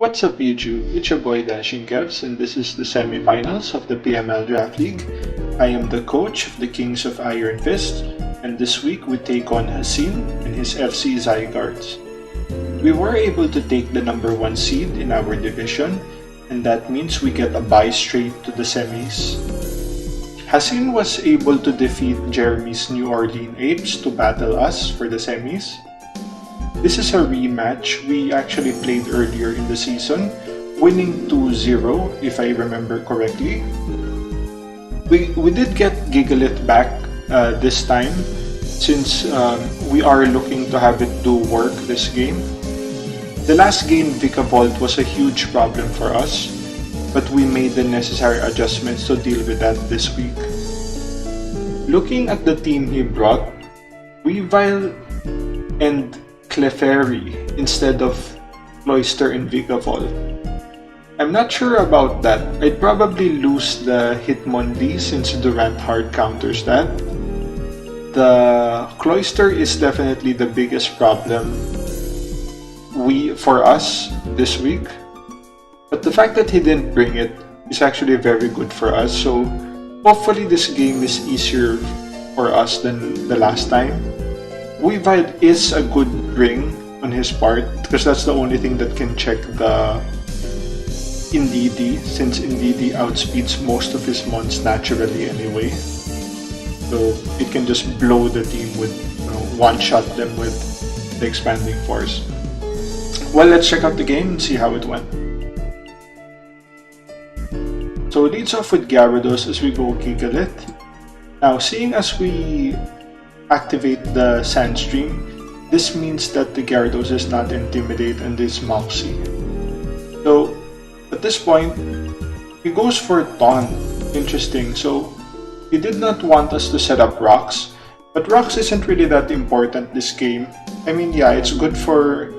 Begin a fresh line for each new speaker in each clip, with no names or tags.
What's up YouTube? It's your boy Dashing Kevs and this is the semifinals of the PML Draft League. I am the coach of the Kings of Iron Fist and this week we take on Hasin and his FC Zygardes. We were able to take the number 1 seed in our division and that means we get a bye straight to the semis. Hasin was able to defeat Jeremy's New Orleans Apes to battle us for the semis. This is a rematch we actually played earlier in the season, winning 2-0 if I remember correctly. We did get Gigalith back this time since we are looking to have it do work this game. The last game Vikavolt was a huge problem for us, but we made the necessary adjustments to deal with that this week. Looking at the team he brought, Weavile and Clefairy instead of Cloyster and Vikavolt. I'm not sure about that. I'd probably lose the Hitmonlee since Durant hard counters that. The Cloyster is definitely the biggest problem for us this week. But the fact that he didn't bring it is actually very good for us. So hopefully this game is easier for us than the last time. Weavile is a good bring on his part because that's the only thing that can check the Indeedee since Indeedee outspeeds most of his mons naturally anyway. So it can just blow the team with, one-shot them with the expanding force. Well, let's check out the game and see how it went. So it leads off with Gyarados as we go Gigalith. Now, seeing as we activate the Sandstream, this means that the Gyarados is not Intimidate and is Moxie. So, at this point, he goes for Taunt. Interesting. So, he did not want us to set up Rocks, but Rocks isn't really that important this game. I mean, yeah, it's good for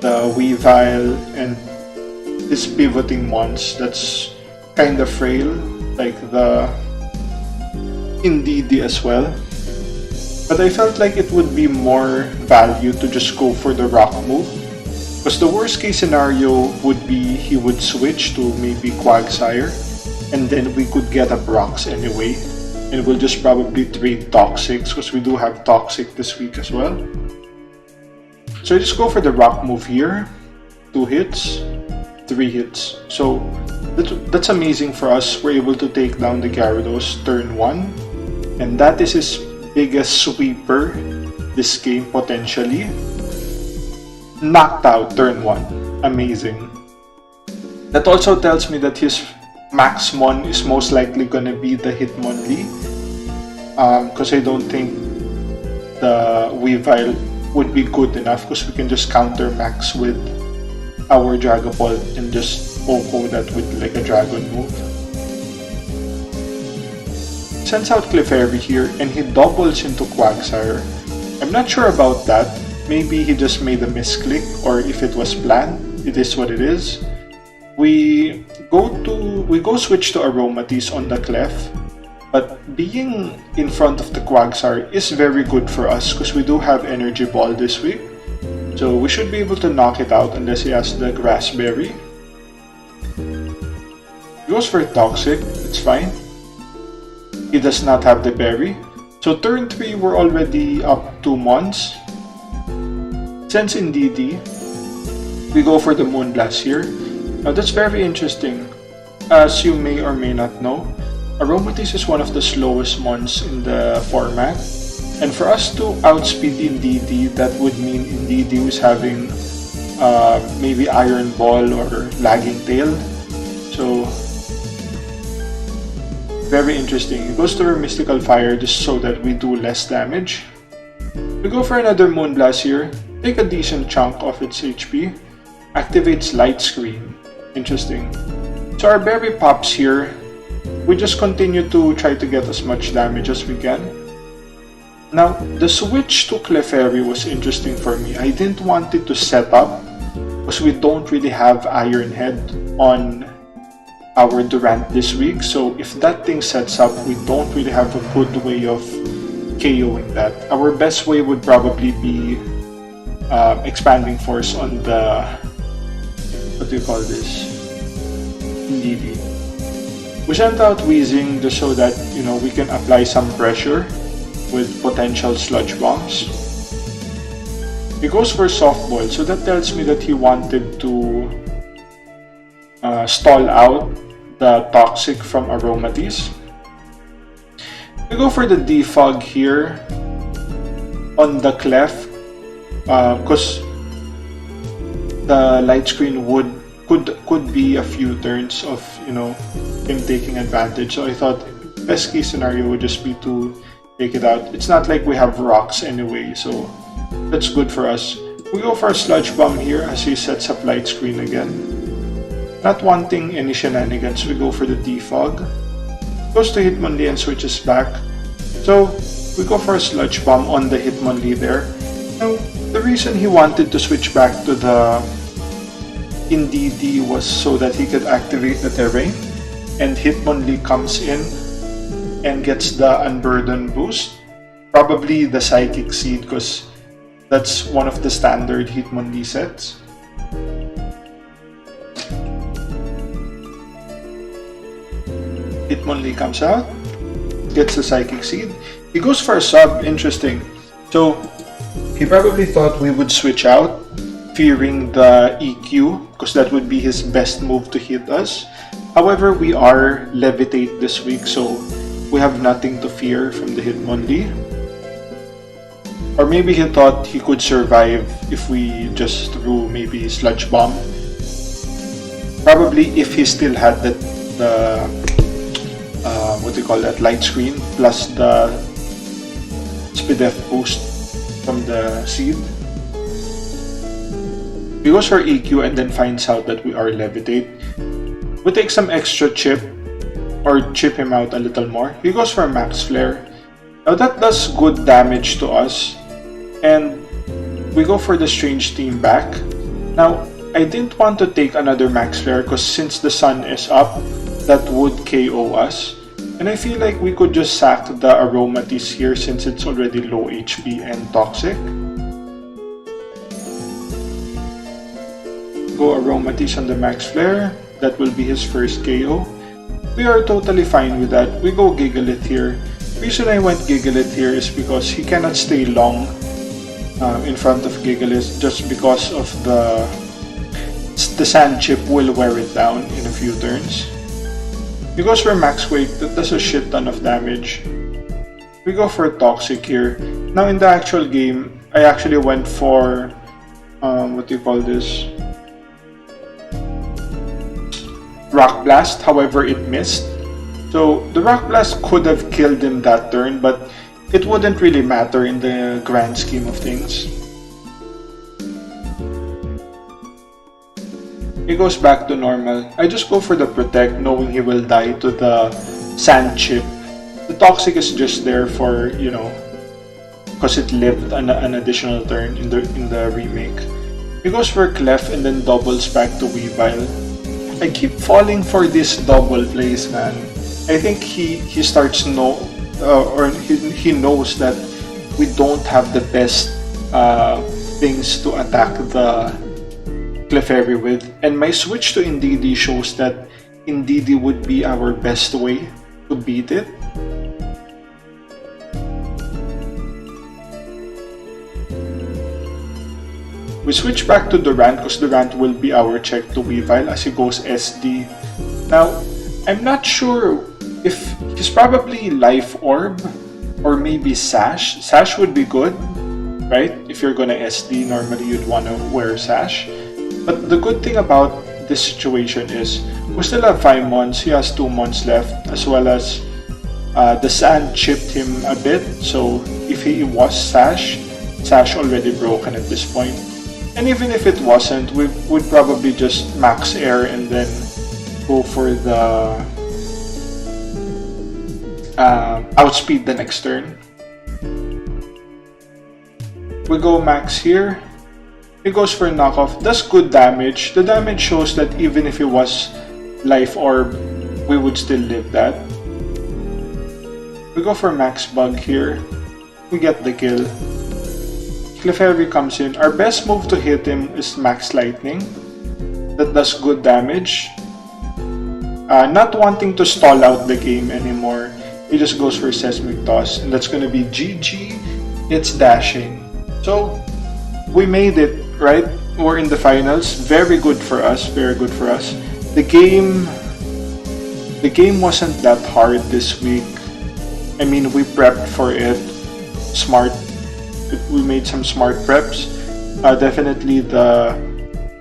the Weavile and his pivoting mons that's kind of frail, like the Indeedee as well. But I felt like it would be more value to just go for the rock move. Because the worst case scenario would be he would switch to maybe Quagsire and then we could get up rocks anyway. And we'll just probably trade Toxics because we do have Toxic this week as well. So I just go for the rock move here. 2 hits, 3 hits. So that's amazing for us. We're able to take down the Gyarados turn 1. And that is his biggest sweeper this game potentially. Knocked out turn 1. Amazing. That also tells me that his max mon is most likely gonna be the Hitmonlee. Because I don't think the Weavile would be good enough because we can just counter max with our Dragapult and just OHKO that with like a dragon move. Sends out Clefairy here and he doubles into Quagsire. I'm not sure about that. Maybe he just made a misclick or if it was planned. It is what it is. We go switch to Aromatisse on the Clef. But being in front of the Quagsire is very good for us because we do have Energy Ball this week. So we should be able to knock it out unless he has the Grass Berry. He goes for Toxic, it's fine. He does not have the berry. So turn 3 we're already up 2 mons. Since Indeedee, we go for the Moonblast here. Now that's very interesting. As you may or may not know, Aromatisse is one of the slowest mons in the format. And for us to outspeed Indeedee, that would mean Indeedee is having maybe Iron Ball or Lagging Tail. So very interesting. It goes to our Mystical Fire just so that we do less damage. We go for another Moonblast here. Take a decent chunk of its HP. Activates Light Screen. Interesting. So our berry pops here. We just continue to try to get as much damage as we can. Now, the switch to Clefairy was interesting for me. I didn't want it to set up because we don't really have Iron Head on our Durant this week, so if that thing sets up, we don't really have a good way of KOing that. Our best way would probably be expanding force on the what do you call this? Indeed. We sent out Wheezing just so that, you know, we can apply some pressure with potential sludge bombs. He goes for softball, so that tells me that he wanted to stall out the Toxic from Aromatisse. We go for the Defog here on the Clef, because the light screen could be a few turns of, you know, him taking advantage. So I thought best case scenario would just be to take it out. It's not like we have rocks anyway, so that's good for us. We go for a sludge bomb here as he sets up light screen again. Not wanting any shenanigans, we go for the Defog. Goes to Hitmonlee and switches back. So we go for a sludge bomb on the Hitmonlee there. Now the reason he wanted to switch back to the Indeedee was so that he could activate the terrain, and Hitmonlee comes in and gets the Unburden boost. Probably the Psychic Seed, because that's one of the standard Hitmonlee sets. Hitmonlee comes out, gets the Psychic Seed. He goes for a sub, interesting. So he probably thought we would switch out, fearing the EQ, because that would be his best move to hit us. However, we are Levitate this week, so we have nothing to fear from the Hitmonlee. Or maybe he thought he could survive if we just threw maybe Sludge Bomb. Probably if he still had the what do you call that, light screen plus the Spidef boost from the seed. He goes for EQ and then finds out that we are Levitate. We take some extra chip or chip him out a little more. He goes for a Max Flare. Now that does good damage to us, and we go for the Strange Team back. Now I didn't want to take another Max Flare because since the sun is up, that would KO us. And I feel like we could just sack the Aromatisse here since it's already low HP and toxic. Go Aromatisse on the Max Flare. That will be his first KO. We are totally fine with that. We go Gigalith here. The reason I went Gigalith here is because he cannot stay long in front of Gigalith just because of the Sand Chip will wear it down in a few turns. He goes for Max Quake, that does a shit ton of damage. We go for Toxic here. Now in the actual game, I actually went for, what do you call this? Rock Blast, however it missed. So the Rock Blast could have killed him that turn, but it wouldn't really matter in the grand scheme of things. He goes back to normal. I just go for the Protect, knowing he will die to the Sand Chip. The Toxic is just there for, you know, because it lived an additional turn in the remake. He goes for Clef and then doubles back to Weavile. I keep falling for this double plays, man. I think he starts he knows that we don't have the best things to attack the Clefairy with, and my switch to Indeedee shows that Indeedee would be our best way to beat it. We switch back to Durant because Durant will be our check to Weavile as he goes SD. Now, I'm not sure if he's probably Life Orb or maybe Sash. Sash would be good, right? If you're gonna SD, normally you'd want to wear Sash. But the good thing about this situation is we still have 5 months, he has 2 months left, as well as the Sand chipped him a bit, so if he was Sash already broken at this point. And even if it wasn't, we would probably just max air and then go for the outspeed the next turn. We go max here. He goes for knockoff, does good damage. The damage shows that even if it was Life Orb, we would still live that. We go for max bug here. We get the kill. Clefairy comes in. Our best move to hit him is max lightning. that does good damage. Not wanting to stall out the game anymore, he just goes for Seismic Toss, and that's gonna be GG. It's Dashing. So we made it, right? We're in the finals. Very good for us. Very good for us. The game wasn't that hard this week. I mean, we prepped for it. Smart. We made some smart preps. Definitely the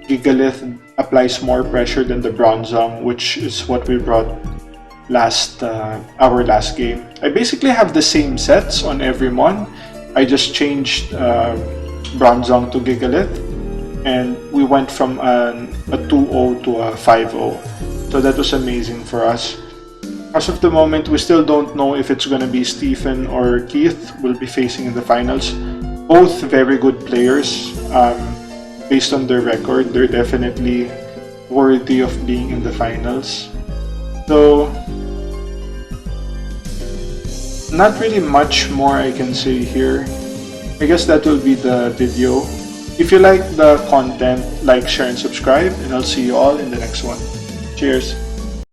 Gigalith applies more pressure than the Bronzong, which is what we brought our last game. I basically have the same sets on every mon. I just changed Bronzong to Gigalith, and we went from a 2-0 to a 5-0. So that was amazing for us. As of the moment, we still don't know if it's gonna be Stephen or Keith we'll be facing in the finals. Both very good players. Based on their record, they're definitely worthy of being in the finals. So, not really much more I can say here. I guess that will be the video. If you like the content, like, share, and subscribe, and I'll see you all in the next one. Cheers!